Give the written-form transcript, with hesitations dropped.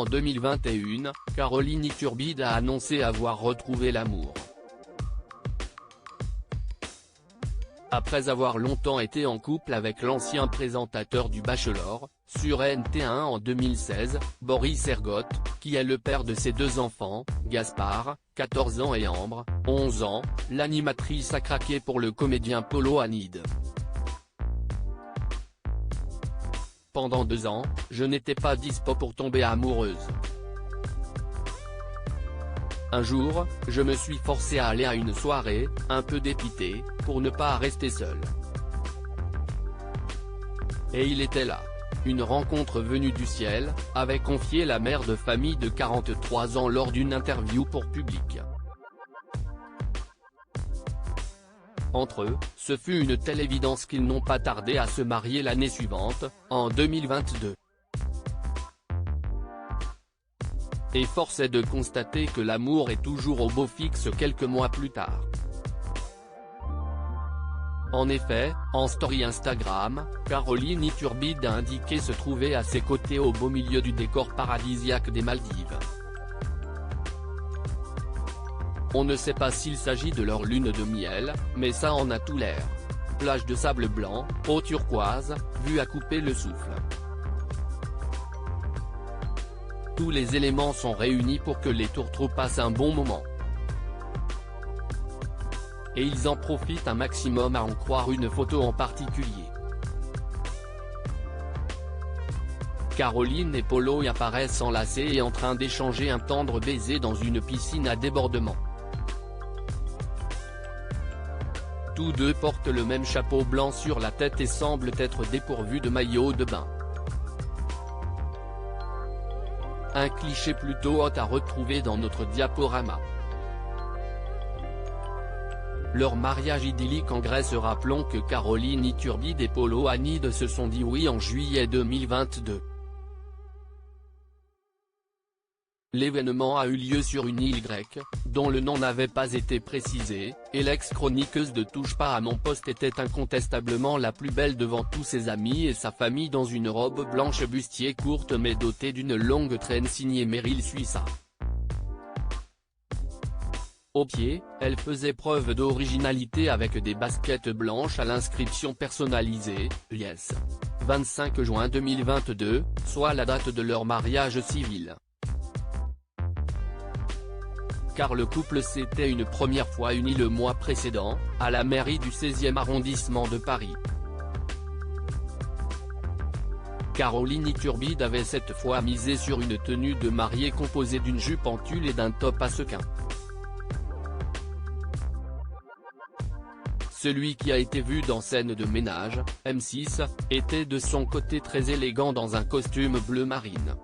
En 2021, Caroline Iturbide a annoncé avoir retrouvé l'amour. Après avoir longtemps été en couple avec l'ancien présentateur du Bachelor, sur NT1 en 2016, Boris Ergotte, qui est le père de ses deux enfants, Gaspard, 14 ans et Ambre, 11 ans, l'animatrice a craqué pour le comédien Polo Hanid. Pendant 2 ans, je n'étais pas dispo pour tomber amoureuse. Un jour, je me suis forcé à aller à une soirée, un peu dépité, pour ne pas rester seul. Et il était là. Une rencontre venue du ciel, avait confié la mère de famille de 43 ans lors d'une interview pour Public. Entre eux, ce fut une telle évidence qu'ils n'ont pas tardé à se marier l'année suivante, en 2022. Et force est de constater que l'amour est toujours au beau fixe quelques mois plus tard. En effet, en story Instagram, Caroline Iturbide a indiqué se trouver à ses côtés au beau milieu du décor paradisiaque des Maldives. On ne sait pas s'il s'agit de leur lune de miel, mais ça en a tout l'air. Plage de sable blanc, eau turquoise, vue à couper le souffle. Tous les éléments sont réunis pour que les tourtereaux passent un bon moment. Et ils en profitent un maximum à en croire une photo en particulier. Caroline et Polo y apparaissent enlacés et en train d'échanger un tendre baiser dans une piscine à débordement. Tous deux portent le même chapeau blanc sur la tête et semblent être dépourvus de maillot de bain. Un cliché plutôt hot à retrouver dans notre diaporama. Leur mariage idyllique en Grèce. Rappelons que Caroline Iturbide et Polo Hanid se sont dit oui en juillet 2022. L'événement a eu lieu sur une île grecque, dont le nom n'avait pas été précisé, et l'ex-chroniqueuse de Touche pas à mon poste était incontestablement la plus belle devant tous ses amis et sa famille dans une robe blanche bustier courte mais dotée d'une longue traîne signée Meryl Suissa. Au pied, elle faisait preuve d'originalité avec des baskets blanches à l'inscription personnalisée, Yes. 25 juin 2022, soit la date de leur mariage civil. Car le couple s'était une première fois uni le mois précédent, à la mairie du 16e arrondissement de Paris. Caroline Iturbide avait cette fois misé sur une tenue de mariée composée d'une jupe en tulle et d'un top à sequins. Celui qui a été vu dans Scène de ménage, M6, était de son côté très élégant dans un costume bleu marine.